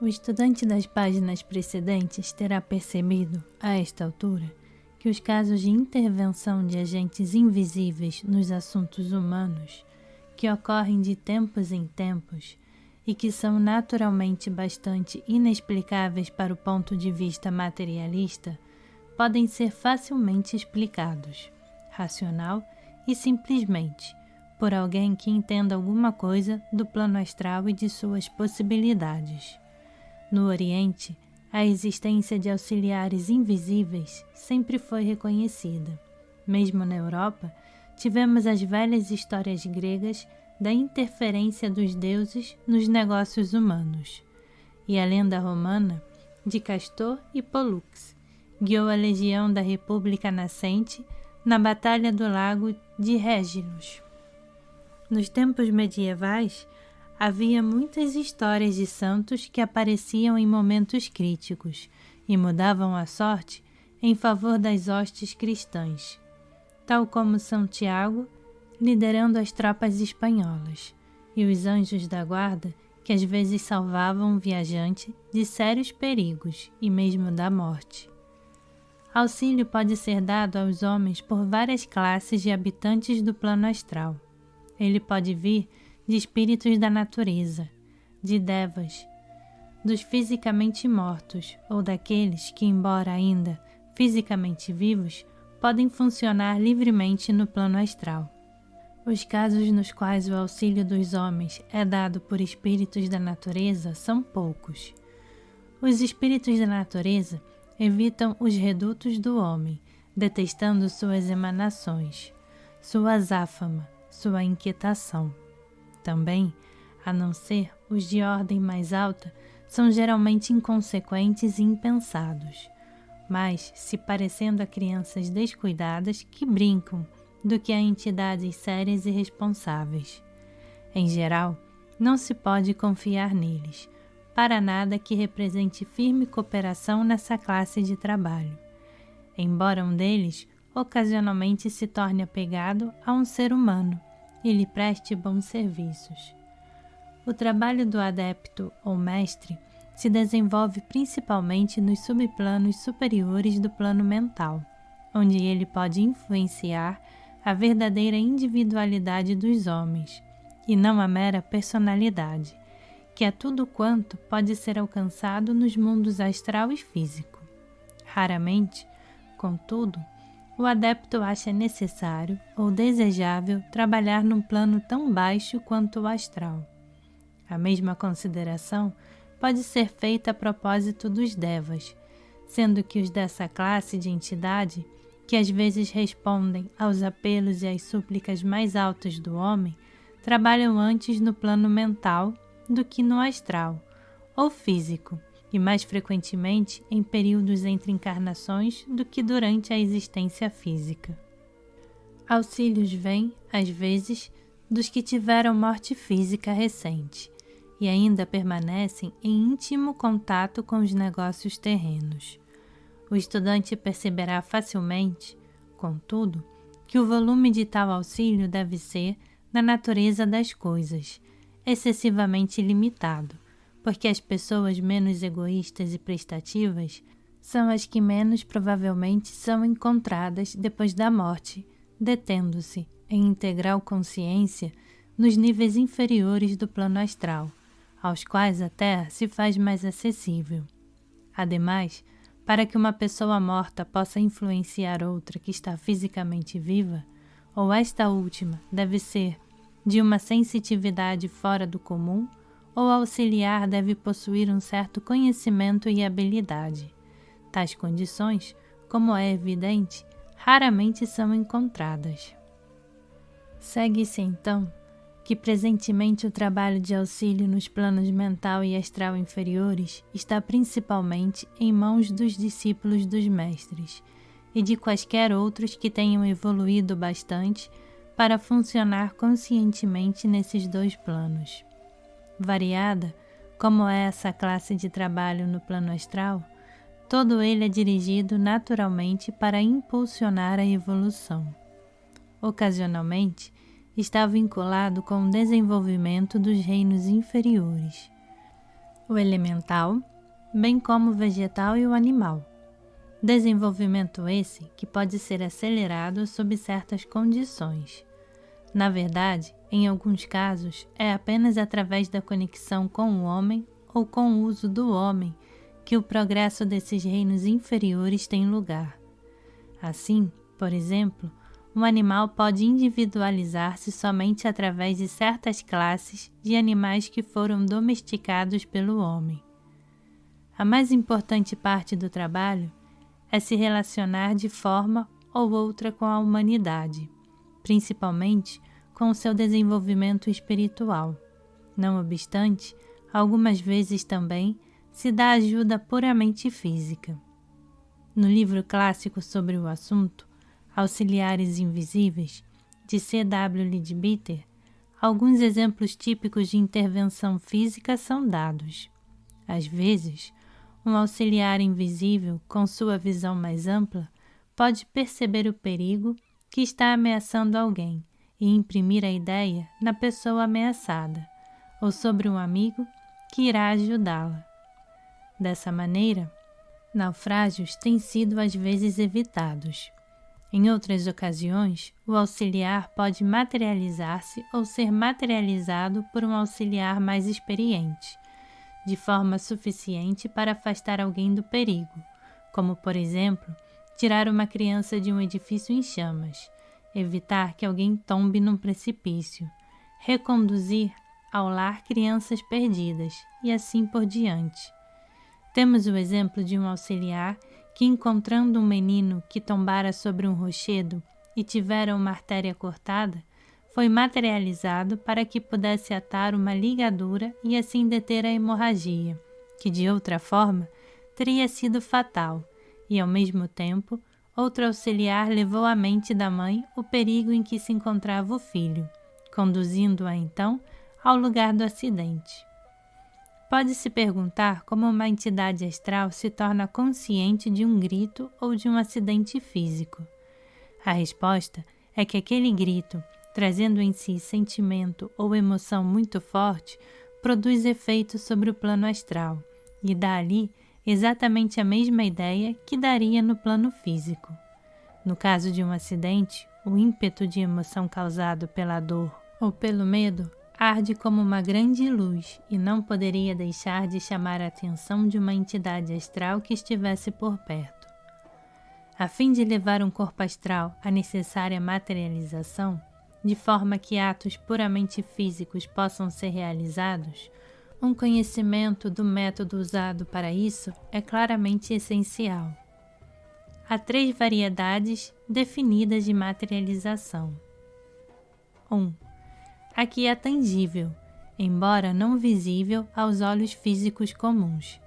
O estudante das páginas precedentes terá percebido, a esta altura, que os casos de intervenção de agentes invisíveis nos assuntos humanos, que ocorrem de tempos em tempos e que são naturalmente bastante inexplicáveis para o ponto de vista materialista, podem ser facilmente explicados, racional e simplesmente, por alguém que entenda alguma coisa do plano astral e de suas possibilidades. No Oriente, a existência de auxiliares invisíveis sempre foi reconhecida. Mesmo na Europa, tivemos as velhas histórias gregas da interferência dos deuses nos negócios humanos, e a lenda romana de Castor e Pólux guiou a legião da República Nascente na Batalha do Lago de Régilus. Nos tempos medievais, havia muitas histórias de santos que apareciam em momentos críticos e mudavam a sorte em favor das hostes cristãs, tal como São Tiago liderando as tropas espanholas e os anjos da guarda que às vezes salvavam o viajante de sérios perigos e mesmo da morte. Auxílio pode ser dado aos homens por várias classes de habitantes do plano astral. Ele pode vir de espíritos da natureza, de devas, dos fisicamente mortos ou daqueles que, embora ainda fisicamente vivos, podem funcionar livremente no plano astral. Os casos nos quais o auxílio dos homens é dado por espíritos da natureza são poucos. Os espíritos da natureza evitam os redutos do homem, detestando suas emanações, sua azáfama, sua inquietação. Também, a não ser os de ordem mais alta, são geralmente inconsequentes e impensados, mas se parecendo a crianças descuidadas que brincam do que a entidades sérias e responsáveis. Em geral, não se pode confiar neles, para nada que represente firme cooperação nessa classe de trabalho, embora um deles ocasionalmente se torne apegado a um ser humano e lhe preste bons serviços. O trabalho do adepto ou mestre se desenvolve principalmente nos subplanos superiores do plano mental, onde ele pode influenciar a verdadeira individualidade dos homens, e não a mera personalidade, que é tudo quanto pode ser alcançado nos mundos astral e físico. Raramente, contudo, o adepto acha necessário ou desejável trabalhar num plano tão baixo quanto o astral. A mesma consideração pode ser feita a propósito dos devas, sendo que os dessa classe de entidade, que às vezes respondem aos apelos e às súplicas mais altas do homem, trabalham antes no plano mental do que no astral ou físico, e mais frequentemente em períodos entre encarnações do que durante a existência física. Auxílios vêm, às vezes, dos que tiveram morte física recente e ainda permanecem em íntimo contato com os negócios terrenos. O estudante perceberá facilmente, contudo, que o volume de tal auxílio deve ser, na natureza das coisas, excessivamente limitado, porque as pessoas menos egoístas e prestativas são as que menos provavelmente são encontradas depois da morte, detendo-se em integral consciência nos níveis inferiores do plano astral, aos quais a Terra se faz mais acessível. Ademais, para que uma pessoa morta possa influenciar outra que está fisicamente viva, ou esta última deve ser de uma sensitividade fora do comum, ou auxiliar deve possuir um certo conhecimento e habilidade. Tais condições, como é evidente, raramente são encontradas. Segue-se então que presentemente o trabalho de auxílio nos planos mental e astral inferiores está principalmente em mãos dos discípulos dos mestres e de quaisquer outros que tenham evoluído bastante para funcionar conscientemente nesses dois planos. Variada, como é essa classe de trabalho no plano astral, todo ele é dirigido naturalmente para impulsionar a evolução. Ocasionalmente, está vinculado com o desenvolvimento dos reinos inferiores. o elemental, bem como o vegetal e o animal. Desenvolvimento esse que pode ser acelerado sob certas condições. Na verdade, em alguns casos, é apenas através da conexão com o homem ou com o uso do homem que o progresso desses reinos inferiores tem lugar. Assim, por exemplo, um animal pode individualizar-se somente através de certas classes de animais que foram domesticados pelo homem. A mais importante parte do trabalho é se relacionar de forma ou outra com a humanidade, principalmente com o seu desenvolvimento espiritual. Não obstante, algumas vezes também se dá ajuda puramente física. No livro clássico sobre o assunto, Auxiliares Invisíveis, de C.W. Leadbeater, alguns exemplos típicos de intervenção física são dados. Às vezes, um auxiliar invisível, com sua visão mais ampla, pode perceber o perigo que está ameaçando alguém e imprimir a ideia na pessoa ameaçada, ou sobre um amigo que irá ajudá-la. Dessa maneira, naufrágios têm sido às vezes evitados. Em outras ocasiões, o auxiliar pode materializar-se ou ser materializado por um auxiliar mais experiente, de forma suficiente para afastar alguém do perigo, como, por exemplo, tirar uma criança de um edifício em chamas, evitar que alguém tombe num precipício, reconduzir ao lar crianças perdidas e assim por diante. Temos o exemplo de um auxiliar que, encontrando um menino que tombara sobre um rochedo e tivera uma artéria cortada, foi materializado para que pudesse atar uma ligadura e assim deter a hemorragia, que de outra forma teria sido fatal, e ao mesmo tempo outro auxiliar levou à mente da mãe o perigo em que se encontrava o filho, conduzindo-a então ao lugar do acidente. Pode-se perguntar como uma entidade astral se torna consciente de um grito ou de um acidente físico. A resposta é que aquele grito, trazendo em si sentimento ou emoção muito forte, produz efeito sobre o plano astral e dá ali exatamente a mesma ideia que daria no plano físico. No caso de um acidente, o ímpeto de emoção causado pela dor ou pelo medo arde como uma grande luz e não poderia deixar de chamar a atenção de uma entidade astral que estivesse por perto. A fim de levar um corpo astral à necessária materialização, de forma que atos puramente físicos possam ser realizados, um conhecimento do método usado para isso é claramente essencial. Há 3 variedades definidas de materialização. 1. A que é tangível, embora não visível aos olhos físicos comuns.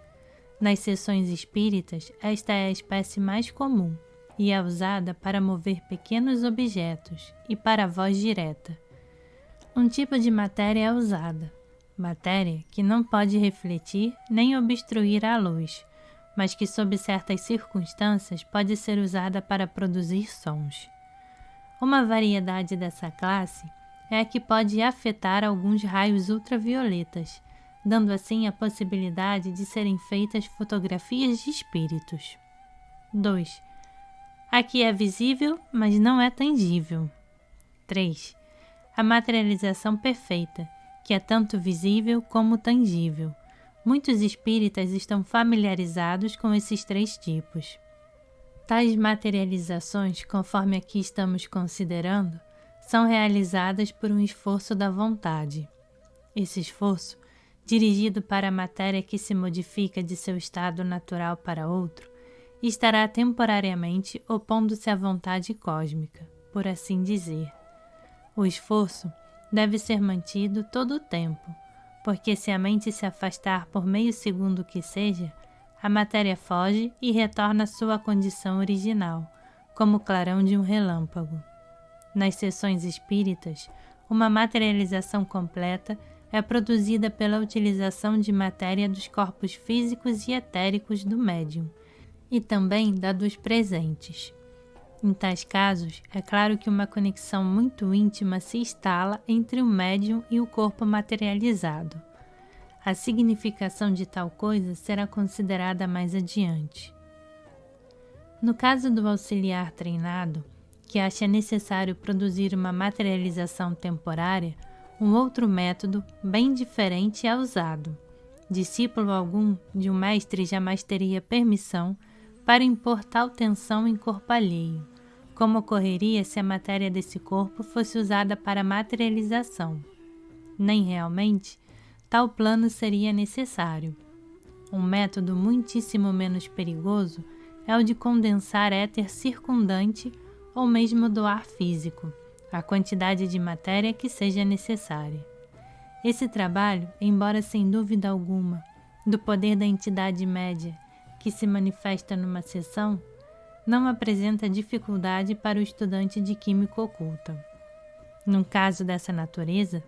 Nas sessões espíritas, esta é a espécie mais comum e é usada para mover pequenos objetos e para a voz direta. Um tipo de matéria é usada, matéria que não pode refletir nem obstruir a luz, mas que sob certas circunstâncias pode ser usada para produzir sons. Uma variedade dessa classe é a que pode afetar alguns raios ultravioletas, dando assim a possibilidade de serem feitas fotografias de espíritos. 2. A que é visível, mas não é tangível. 3. A materialização perfeita, que é tanto visível como tangível. Muitos espíritas estão familiarizados com esses 3 tipos. Tais materializações, conforme aqui estamos considerando, são realizadas por um esforço da vontade. Esse esforço, dirigido para a matéria que se modifica de seu estado natural para outro, estará temporariamente opondo-se à vontade cósmica, por assim dizer. O esforço deve ser mantido todo o tempo, porque se a mente se afastar por meio segundo que seja, a matéria foge e retorna à sua condição original, como o clarão de um relâmpago. Nas sessões espíritas, uma materialização completa é produzida pela utilização de matéria dos corpos físicos e etéricos do médium, e também da dos presentes. Em tais casos, é claro que uma conexão muito íntima se instala entre o médium e o corpo materializado. A significação de tal coisa será considerada mais adiante. No caso do auxiliar treinado, que acha necessário produzir uma materialização temporária, um outro método, bem diferente, é usado. Discípulo algum de um mestre jamais teria permissão para impor tal tensão em corpo alheio, como ocorreria se a matéria desse corpo fosse usada para materialização. Nem realmente tal plano seria necessário. Um método muitíssimo menos perigoso é o de condensar éter circundante ou mesmo doar físico, a quantidade de matéria que seja necessária. Esse trabalho, embora sem dúvida alguma do poder da entidade média que se manifesta numa sessão, não apresenta dificuldade para o estudante de química oculta. Num caso dessa natureza,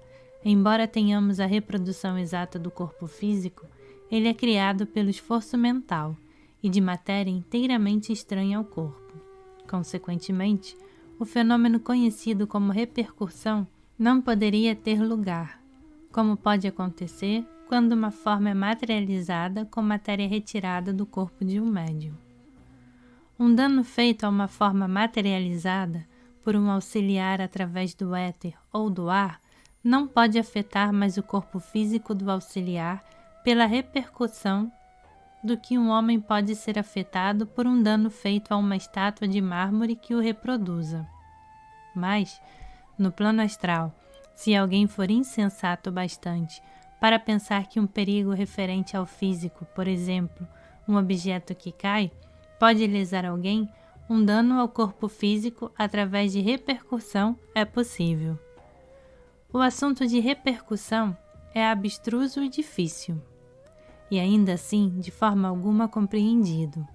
embora tenhamos a reprodução exata do corpo físico, ele é criado pelo esforço mental e de matéria inteiramente estranha ao corpo. Consequentemente, o fenômeno conhecido como repercussão não poderia ter lugar, como pode acontecer quando uma forma é materializada com matéria retirada do corpo de um médium. Um dano feito a uma forma materializada por um auxiliar através do éter ou do ar não pode afetar mais o corpo físico do auxiliar pela repercussão do que um homem pode ser afetado por um dano feito a uma estátua de mármore que o reproduza. Mas, no plano astral, se alguém for insensato bastante para pensar que um perigo referente ao físico, por exemplo, um objeto que cai, pode lesar alguém, um dano ao corpo físico através de repercussão é possível. O assunto de repercussão é abstruso e difícil, e ainda assim de forma alguma compreendido.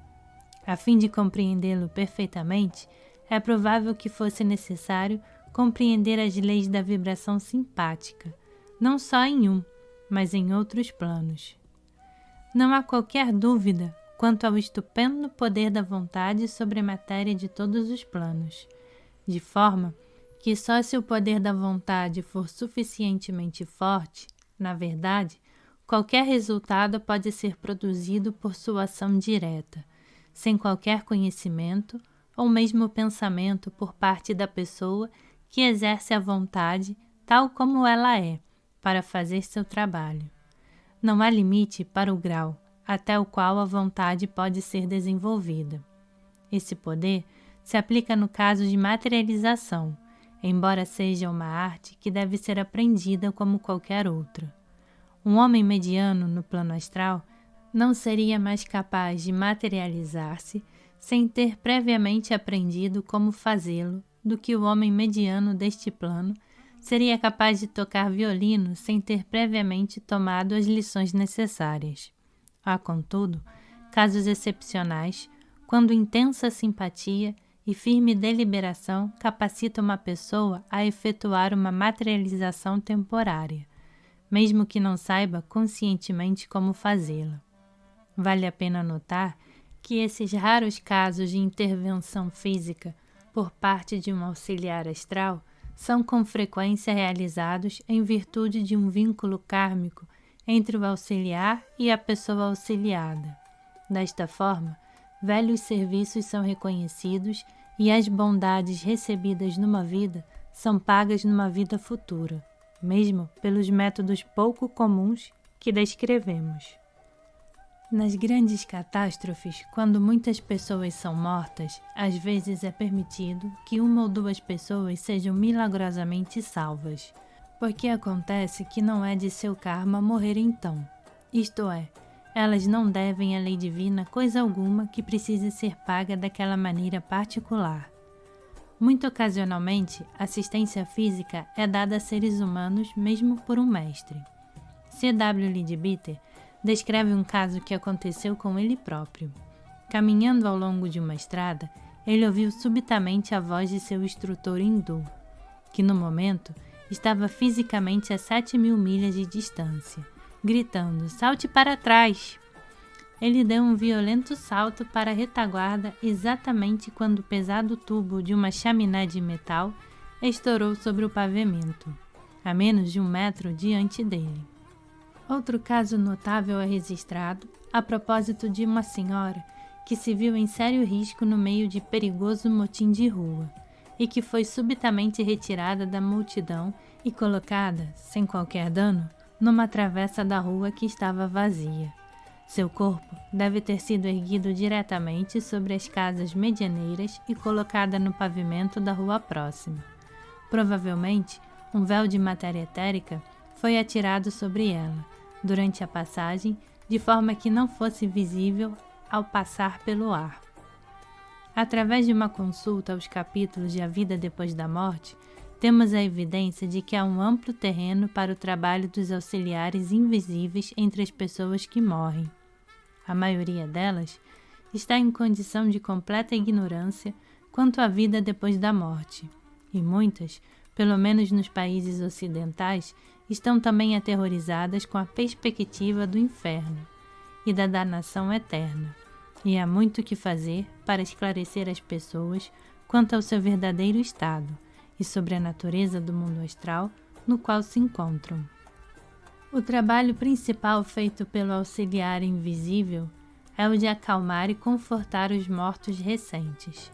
A fim de compreendê-lo perfeitamente, é provável que fosse necessário compreender as leis da vibração simpática, não só em um, mas em outros planos. Não há qualquer dúvida quanto ao estupendo poder da vontade sobre a matéria de todos os planos, de forma que só se o poder da vontade for suficientemente forte, na verdade, qualquer resultado pode ser produzido por sua ação direta, sem qualquer conhecimento ou mesmo pensamento por parte da pessoa que exerce a vontade tal como ela é, para fazer seu trabalho. Não há limite para o grau até o qual a vontade pode ser desenvolvida. Esse poder se aplica no caso de materialização, embora seja uma arte que deve ser aprendida como qualquer outra. Um homem mediano no plano astral não seria mais capaz de materializar-se sem ter previamente aprendido como fazê-lo do que o homem mediano deste plano seria capaz de tocar violino sem ter previamente tomado as lições necessárias. Há, contudo, casos excepcionais, quando intensa simpatia e firme deliberação capacitam uma pessoa a efetuar uma materialização temporária, mesmo que não saiba conscientemente como fazê-la. Vale a pena notar que esses raros casos de intervenção física por parte de um auxiliar astral são com frequência realizados em virtude de um vínculo kármico entre o auxiliar e a pessoa auxiliada. Desta forma, velhos serviços são reconhecidos e as bondades recebidas numa vida são pagas numa vida futura, mesmo pelos métodos pouco comuns que descrevemos. Nas grandes catástrofes, quando muitas pessoas são mortas, às vezes é permitido que uma ou duas pessoas sejam milagrosamente salvas, porque acontece que não é de seu karma morrer então. Isto é, elas não devem à lei divina coisa alguma que precise ser paga daquela maneira particular. Muito ocasionalmente, assistência física é dada a seres humanos mesmo por um mestre. C.W. Leadbeater descreve um caso que aconteceu com ele próprio. Caminhando ao longo de uma estrada, ele ouviu subitamente a voz de seu instrutor hindu, que no momento estava fisicamente a 7.000 milhas de distância, gritando: "Salte para trás!". Ele deu um violento salto para a retaguarda exatamente quando o pesado tubo de uma chaminé de metal estourou sobre o pavimento, a menos de 1 metro diante dele. Outro caso notável é registrado a propósito de uma senhora que se viu em sério risco no meio de perigoso motim de rua e que foi subitamente retirada da multidão e colocada, sem qualquer dano, numa travessa da rua que estava vazia. Seu corpo deve ter sido erguido diretamente sobre as casas medianeiras e colocada no pavimento da rua próxima. Provavelmente, um véu de matéria etérica foi atirado sobre ela, durante a passagem, de forma que não fosse visível ao passar pelo ar. Através de uma consulta aos capítulos de A Vida Depois da Morte, temos a evidência de que há um amplo terreno para o trabalho dos auxiliares invisíveis entre as pessoas que morrem. A maioria delas está em condição de completa ignorância quanto à vida depois da morte, e muitas, pelo menos nos países ocidentais, estão também aterrorizadas com a perspectiva do inferno e da danação eterna, e há muito que fazer para esclarecer as pessoas quanto ao seu verdadeiro estado e sobre a natureza do mundo astral no qual se encontram. O trabalho principal feito pelo auxiliar invisível é o de acalmar e confortar os mortos recentes,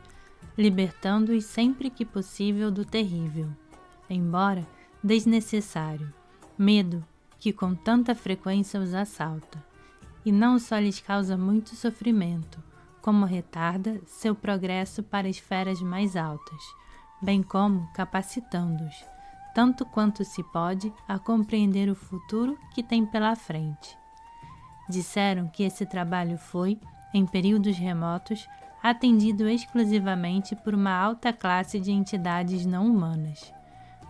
libertando-os sempre que possível do terrível, embora desnecessário, medo que com tanta frequência os assalta, e não só lhes causa muito sofrimento, como retarda seu progresso para esferas mais altas, bem como capacitando-os, tanto quanto se pode, a compreender o futuro que tem pela frente. Disseram que esse trabalho foi, em períodos remotos, atendido exclusivamente por uma alta classe de entidades não humanas.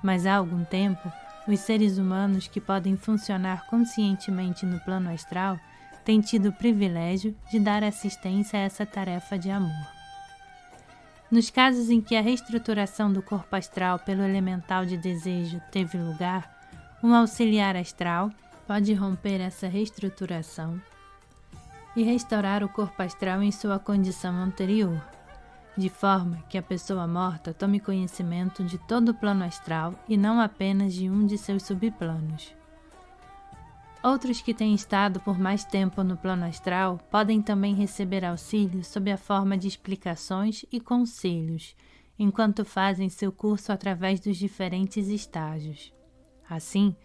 Mas há algum tempo, os seres humanos que podem funcionar conscientemente no plano astral têm tido o privilégio de dar assistência a essa tarefa de amor. Nos casos em que a reestruturação do corpo astral pelo elemental de desejo teve lugar, um auxiliar astral pode romper essa reestruturação e restaurar o corpo astral em sua condição anterior, de forma que a pessoa morta tome conhecimento de todo o plano astral e não apenas de um de seus subplanos. Outros que têm estado por mais tempo no plano astral podem também receber auxílio sob a forma de explicações e conselhos, enquanto fazem seu curso através dos diferentes estágios. Assim,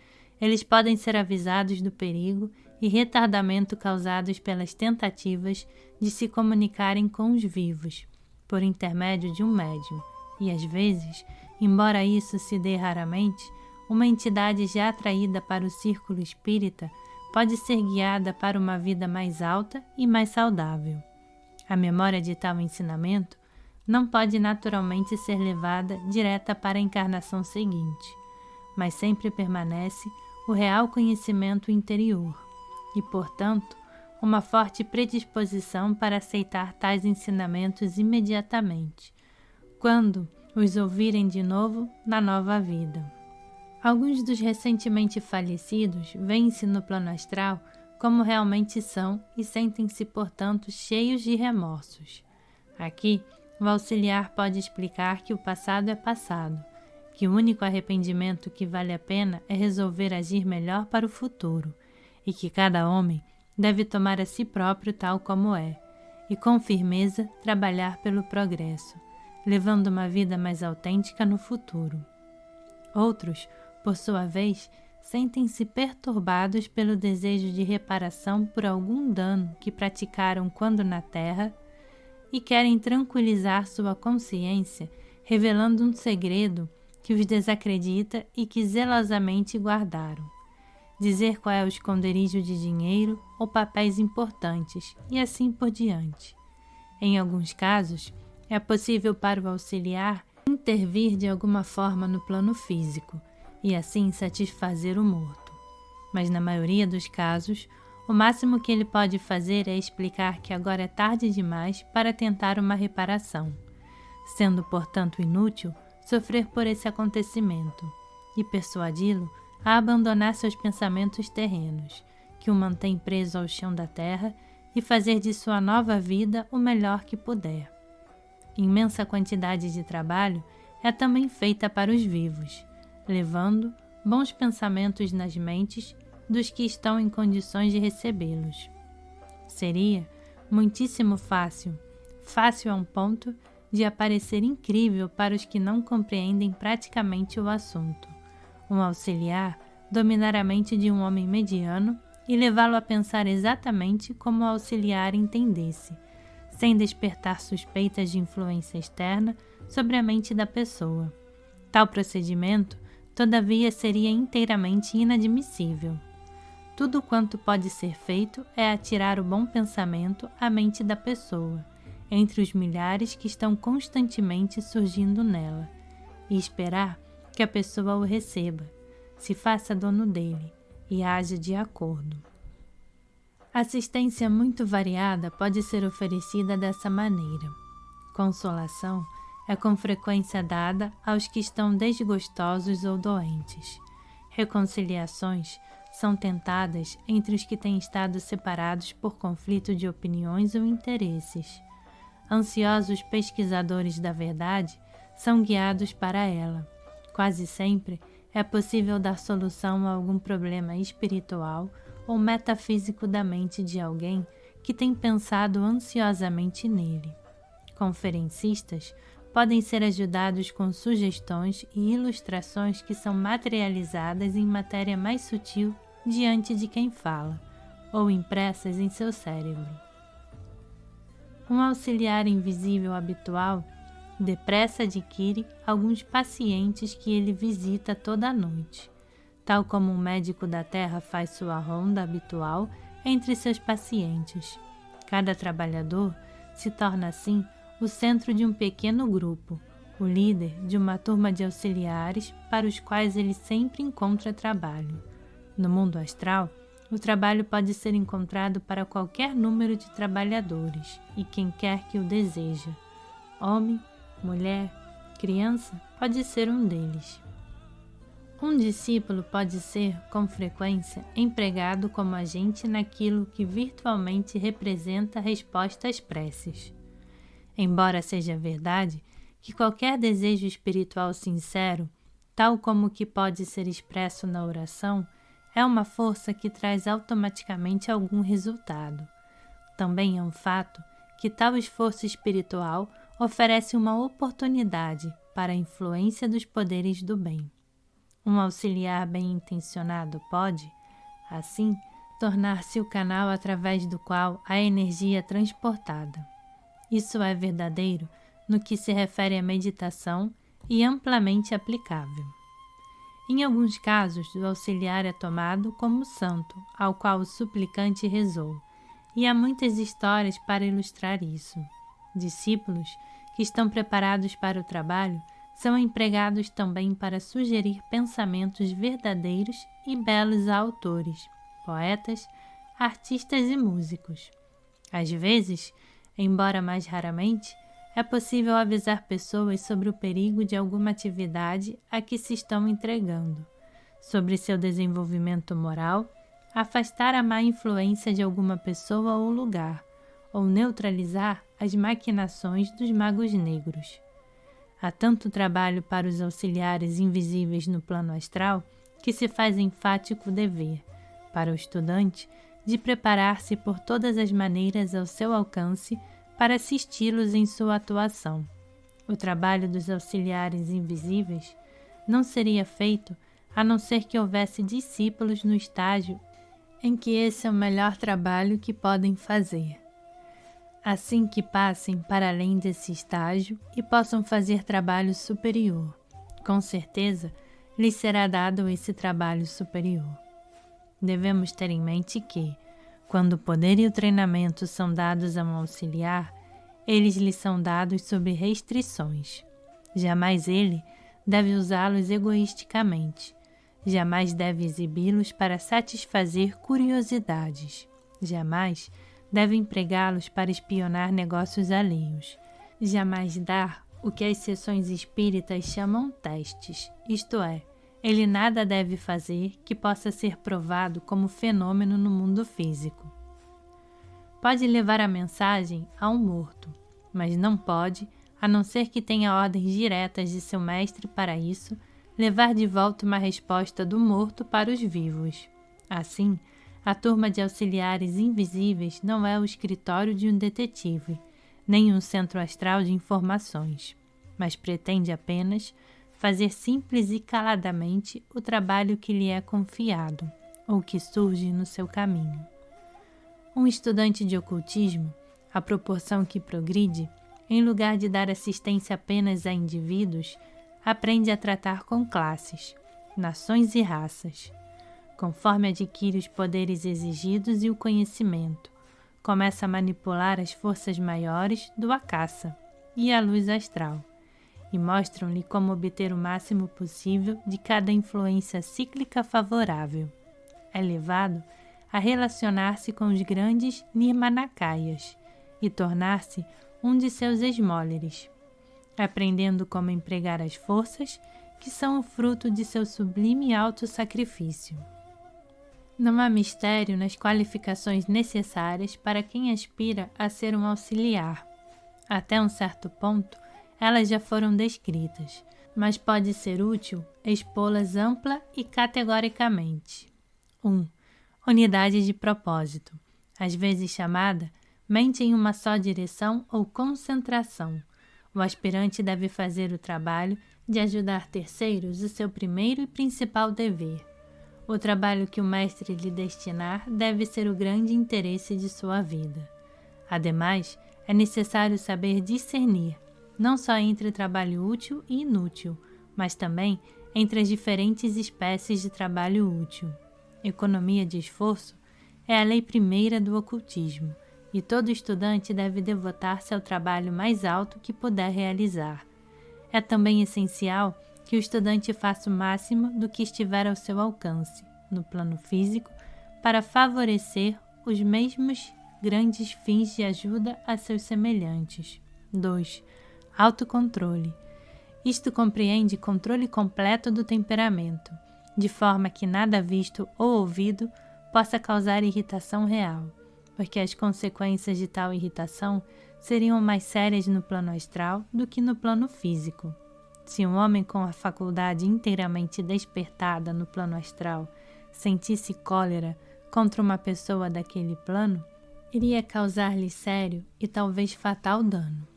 eles podem ser avisados do perigo e retardamento causados pelas tentativas de se comunicarem com os vivos, por intermédio de um médium, e às vezes, embora isso se dê raramente, uma entidade já atraída para o círculo espírita pode ser guiada para uma vida mais alta e mais saudável. A memória de tal ensinamento não pode naturalmente ser levada direta para a encarnação seguinte, mas sempre permanece o real conhecimento interior e, portanto, uma forte predisposição para aceitar tais ensinamentos imediatamente, quando os ouvirem de novo na nova vida. Alguns dos recentemente falecidos veem-se no plano astral como realmente são e sentem-se, portanto, cheios de remorsos. Aqui, o auxiliar pode explicar que o passado é passado, que o único arrependimento que vale a pena é resolver agir melhor para o futuro, e que cada homem deve tomar a si próprio tal como é, e com firmeza trabalhar pelo progresso, levando uma vida mais autêntica no futuro. Outros, por sua vez, sentem-se perturbados pelo desejo de reparação por algum dano que praticaram quando na Terra e querem tranquilizar sua consciência, revelando um segredo que os desacredita e que zelosamente guardaram. Dizer qual é o esconderijo de dinheiro ou papéis importantes e assim por diante. Em alguns casos, é possível para o auxiliar intervir de alguma forma no plano físico e assim satisfazer o morto. Mas na maioria dos casos, o máximo que ele pode fazer é explicar que agora é tarde demais para tentar uma reparação, sendo, portanto, inútil sofrer por esse acontecimento, e persuadi-lo a abandonar seus pensamentos terrenos, que o mantém preso ao chão da terra, e fazer de sua nova vida o melhor que puder. Imensa quantidade de trabalho é também feita para os vivos, levando bons pensamentos nas mentes dos que estão em condições de recebê-los. Seria muitíssimo fácil a um ponto de aparecer incrível para os que não compreendem praticamente o assunto, um auxiliar dominar a mente de um homem mediano e levá-lo a pensar exatamente como o auxiliar entendesse, sem despertar suspeitas de influência externa sobre a mente da pessoa. Tal procedimento, todavia, seria inteiramente inadmissível. Tudo quanto pode ser feito é atirar o bom pensamento à mente da pessoa, entre os milhares que estão constantemente surgindo nela, e esperar que a pessoa o receba, se faça dono dele e haja de acordo. Assistência muito variada pode ser oferecida dessa maneira. Consolação é com frequência dada aos que estão desgostosos ou doentes. Reconciliações são tentadas entre os que têm estado separados por conflito de opiniões ou interesses. Ansiosos pesquisadores da verdade são guiados para ela. Quase sempre é possível dar solução a algum problema espiritual ou metafísico da mente de alguém que tem pensado ansiosamente nele. Conferencistas podem ser ajudados com sugestões e ilustrações que são materializadas em matéria mais sutil diante de quem fala, ou impressas em seu cérebro. Um auxiliar invisível habitual depressa adquire alguns pacientes que ele visita toda a noite, tal como um médico da terra faz sua ronda habitual entre seus pacientes. Cada trabalhador se torna assim o centro de um pequeno grupo, o líder de uma turma de auxiliares para os quais ele sempre encontra trabalho. No mundo astral, o trabalho pode ser encontrado para qualquer número de trabalhadores e quem quer que o deseja. Homem, mulher, criança pode ser um deles. Um discípulo pode ser, com frequência, empregado como agente naquilo que virtualmente representa a resposta às preces. Embora seja verdade que qualquer desejo espiritual sincero, tal como o que pode ser expresso na oração, é uma força que traz automaticamente algum resultado. Também é um fato que tal esforço espiritual oferece uma oportunidade para a influência dos poderes do bem. Um auxiliar bem-intencionado pode, assim, tornar-se o canal através do qual a energia é transportada. Isso é verdadeiro no que se refere à meditação e amplamente aplicável. Em alguns casos, o auxiliar é tomado como santo, ao qual o suplicante rezou, e há muitas histórias para ilustrar isso. Discípulos que estão preparados para o trabalho são empregados também para sugerir pensamentos verdadeiros e belos a autores, poetas, artistas e músicos. Às vezes, embora mais raramente, é possível avisar pessoas sobre o perigo de alguma atividade a que se estão entregando, sobre seu desenvolvimento moral, afastar a má influência de alguma pessoa ou lugar, ou neutralizar as maquinações dos magos negros. Há tanto trabalho para os auxiliares invisíveis no plano astral que se faz enfático o dever, para o estudante, de preparar-se por todas as maneiras ao seu alcance para assisti-los em sua atuação. O trabalho dos auxiliares invisíveis não seria feito a não ser que houvesse discípulos no estágio em que esse é o melhor trabalho que podem fazer. Assim que passem para além desse estágio e possam fazer trabalho superior, com certeza lhes será dado esse trabalho superior. Devemos ter em mente que, quando o poder e o treinamento são dados a um auxiliar, eles lhe são dados sob restrições. Jamais ele deve usá-los egoisticamente. Jamais deve exibi-los para satisfazer curiosidades. Jamais deve empregá-los para espionar negócios alheios. Jamais dar o que as sessões espíritas chamam testes, isto é, ele nada deve fazer que possa ser provado como fenômeno no mundo físico. Pode levar a mensagem a um morto, mas não pode, a não ser que tenha ordens diretas de seu mestre para isso, levar de volta uma resposta do morto para os vivos. Assim, a turma de auxiliares invisíveis não é o escritório de um detetive, nem um centro astral de informações, mas pretende apenas fazer simples e caladamente o trabalho que lhe é confiado, ou que surge no seu caminho. Um estudante de ocultismo, à proporção que progride, em lugar de dar assistência apenas a indivíduos, aprende a tratar com classes, nações e raças. Conforme adquire os poderes exigidos e o conhecimento, começa a manipular as forças maiores do Akasa e a luz astral, e mostram-lhe como obter o máximo possível de cada influência cíclica favorável. É levado a relacionar-se com os grandes Nirmanakayas e tornar-se um de seus esmóleres, aprendendo como empregar as forças que são o fruto de seu sublime auto-sacrifício. Não há mistério nas qualificações necessárias para quem aspira a ser um auxiliar. Até um certo ponto, elas já foram descritas, mas pode ser útil expô-las ampla e categoricamente. 1. Unidade de propósito, às vezes chamada mente em uma só direção ou concentração. O aspirante deve fazer o trabalho de ajudar terceiros o seu primeiro e principal dever. O trabalho que o mestre lhe destinar deve ser o grande interesse de sua vida. Ademais, é necessário saber discernir, não só entre trabalho útil e inútil, mas também entre as diferentes espécies de trabalho útil. Economia de esforço é a lei primeira do ocultismo, e todo estudante deve devotar-se ao trabalho mais alto que puder realizar. É também essencial que o estudante faça o máximo do que estiver ao seu alcance, no plano físico, para favorecer os mesmos grandes fins de ajuda a seus semelhantes. 2. Autocontrole. Isto compreende controle completo do temperamento, de forma que nada visto ou ouvido possa causar irritação real, porque as consequências de tal irritação seriam mais sérias no plano astral do que no plano físico. Se um homem com a faculdade inteiramente despertada no plano astral sentisse cólera contra uma pessoa daquele plano, iria causar-lhe sério e talvez fatal dano.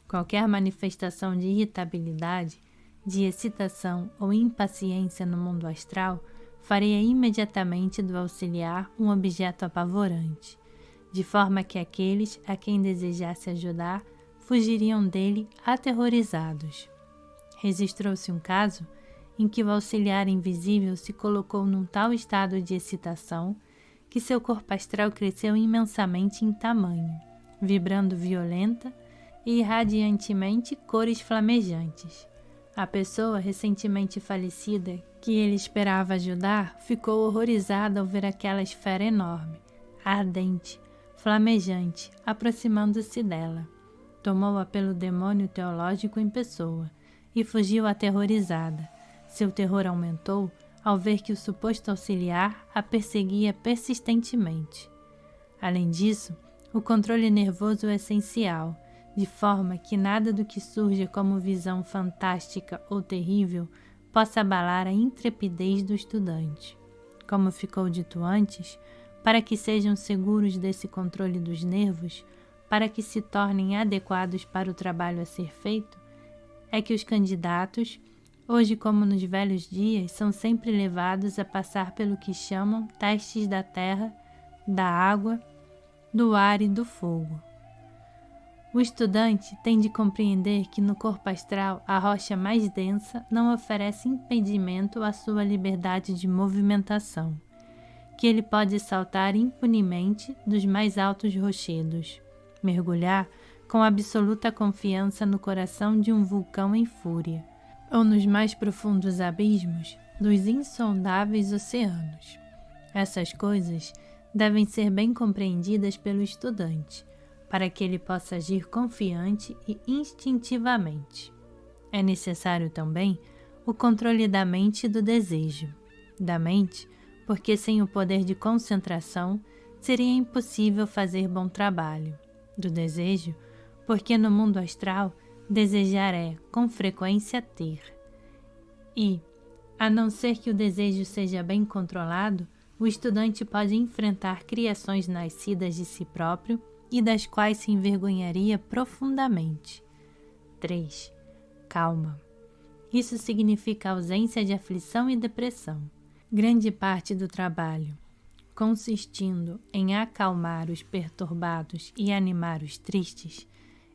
Qualquer manifestação de irritabilidade, de excitação ou impaciência no mundo astral faria imediatamente do auxiliar um objeto apavorante, de forma que aqueles a quem desejasse ajudar fugiriam dele aterrorizados. Registrou-se um caso em que o auxiliar invisível se colocou num tal estado de excitação que seu corpo astral cresceu imensamente em tamanho, vibrando violenta e irradiantemente cores flamejantes. A pessoa recentemente falecida, que ele esperava ajudar, ficou horrorizada ao ver aquela esfera enorme, ardente, flamejante, aproximando-se dela. Tomou-a pelo demônio teológico em pessoa e fugiu aterrorizada. Seu terror aumentou ao ver que o suposto auxiliar a perseguia persistentemente. Além disso, o controle nervoso é essencial, de forma que nada do que surja como visão fantástica ou terrível possa abalar a intrepidez do estudante. Como ficou dito antes, para que sejam seguros desse controle dos nervos, para que se tornem adequados para o trabalho a ser feito, é que os candidatos, hoje como nos velhos dias, são sempre levados a passar pelo que chamam testes da terra, da água, do ar e do fogo. O estudante tem de compreender que no corpo astral a rocha mais densa não oferece impedimento à sua liberdade de movimentação, que ele pode saltar impunemente dos mais altos rochedos, mergulhar com absoluta confiança no coração de um vulcão em fúria, ou nos mais profundos abismos dos insondáveis oceanos. Essas coisas devem ser bem compreendidas pelo estudante, para que ele possa agir confiante e instintivamente. É necessário também o controle da mente e do desejo. Da mente, porque sem o poder de concentração seria impossível fazer bom trabalho. Do desejo, porque no mundo astral desejar é, com frequência, ter. E, a não ser que o desejo seja bem controlado, o estudante pode enfrentar criações nascidas de si próprio e das quais se envergonharia profundamente. 3. Calma. Isso significa ausência de aflição e depressão. Grande parte do trabalho, consistindo em acalmar os perturbados e animar os tristes,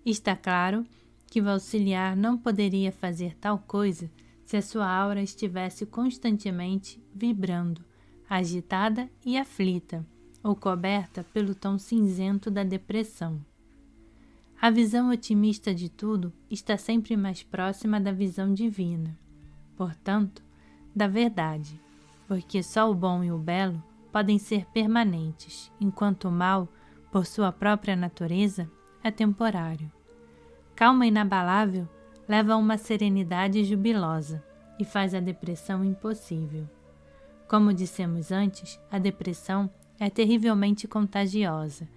está claro que o auxiliar não poderia fazer tal coisa se a sua aura estivesse constantemente vibrando, agitada e aflita, ou coberta pelo tom cinzento da depressão. A visão otimista de tudo está sempre mais próxima da visão divina, portanto, da verdade, porque só o bom e o belo podem ser permanentes, enquanto o mal, por sua própria natureza, é temporário. Calma inabalável leva a uma serenidade jubilosa e faz a depressão impossível. Como dissemos antes, a depressão é terrivelmente contagiosa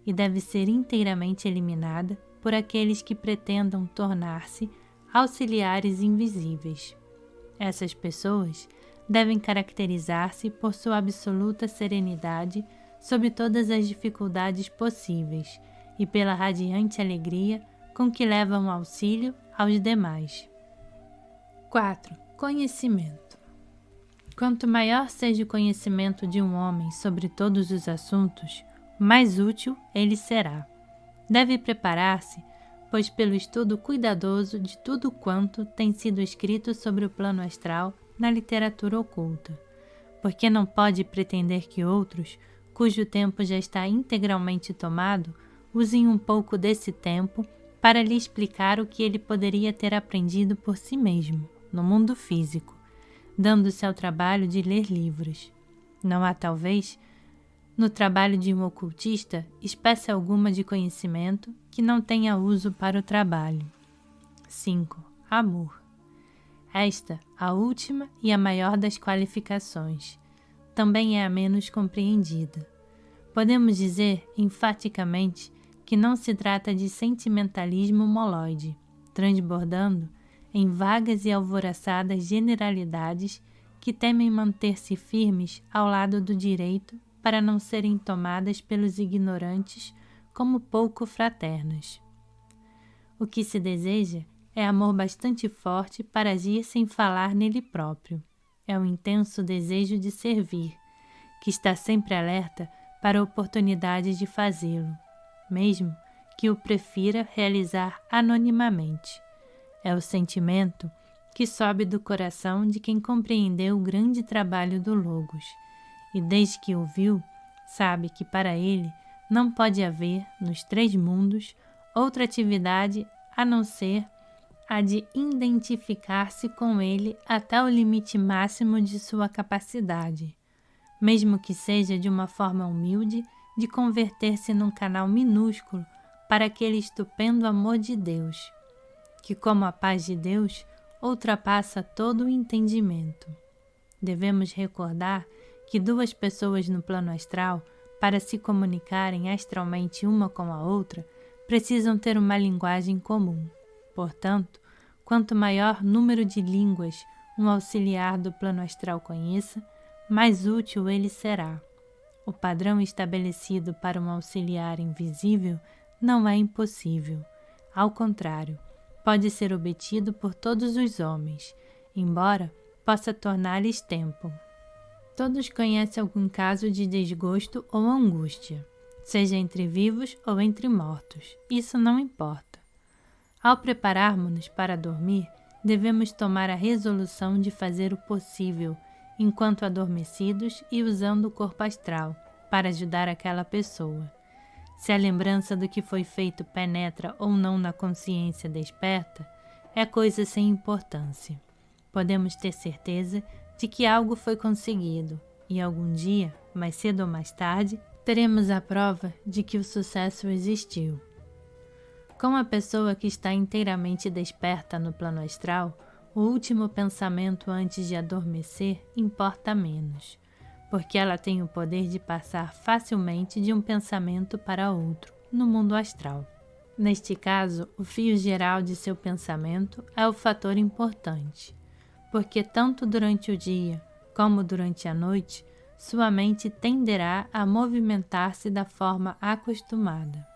e deve ser inteiramente eliminada por aqueles que pretendam tornar-se auxiliares invisíveis. Essas pessoas devem caracterizar-se por sua absoluta serenidade sob todas as dificuldades possíveis e pela radiante alegria com que levam auxílio aos demais. 4. Conhecimento. Quanto maior seja o conhecimento de um homem sobre todos os assuntos, mais útil ele será. Deve preparar-se, pois pelo estudo cuidadoso de tudo quanto tem sido escrito sobre o plano astral na literatura oculta, porque não pode pretender que outros, cujo tempo já está integralmente tomado, usem um pouco desse tempo para lhe explicar o que ele poderia ter aprendido por si mesmo, no mundo físico, dando-se ao trabalho de ler livros. Não há, talvez, no trabalho de um ocultista, espécie alguma de conhecimento que não tenha uso para o trabalho. 5. Amor. Esta, a última e a maior das qualificações, também é a menos compreendida. Podemos dizer, enfaticamente, que não se trata de sentimentalismo moloide, transbordando em vagas e alvoroçadas generalidades que temem manter-se firmes ao lado do direito para não serem tomadas pelos ignorantes como pouco fraternas. O que se deseja é amor bastante forte para agir sem falar nele próprio. É um intenso desejo de servir, que está sempre alerta para oportunidades de fazê-lo, mesmo que o prefira realizar anonimamente. É o sentimento que sobe do coração de quem compreendeu o grande trabalho do Logos, e desde que o viu, sabe que para ele não pode haver, nos 3 mundos, outra atividade a não ser a de identificar-se com ele até o limite máximo de sua capacidade, mesmo que seja de uma forma humilde, de converter-se num canal minúsculo para aquele estupendo amor de Deus, que, como a paz de Deus, ultrapassa todo o entendimento. Devemos recordar que 2 pessoas no plano astral, para se comunicarem astralmente uma com a outra, precisam ter uma linguagem comum. Portanto, quanto maior número de línguas um auxiliar do plano astral conheça, mais útil ele será. O padrão estabelecido para um auxiliar invisível não é impossível. Ao contrário, pode ser obtido por todos os homens, embora possa tornar-lhes tempo. Todos conhecem algum caso de desgosto ou angústia, seja entre vivos ou entre mortos, isso não importa. Ao prepararmos-nos para dormir, devemos tomar a resolução de fazer o possível, enquanto adormecidos e usando o corpo astral, para ajudar aquela pessoa. Se a lembrança do que foi feito penetra ou não na consciência desperta, é coisa sem importância. Podemos ter certeza de que algo foi conseguido, e algum dia, mais cedo ou mais tarde, teremos a prova de que o sucesso existiu. Com a pessoa que está inteiramente desperta no plano astral, o último pensamento antes de adormecer importa menos, porque ela tem o poder de passar facilmente de um pensamento para outro no mundo astral. Neste caso, o fio geral de seu pensamento é o fator importante, porque tanto durante o dia como durante a noite, sua mente tenderá a movimentar-se da forma acostumada.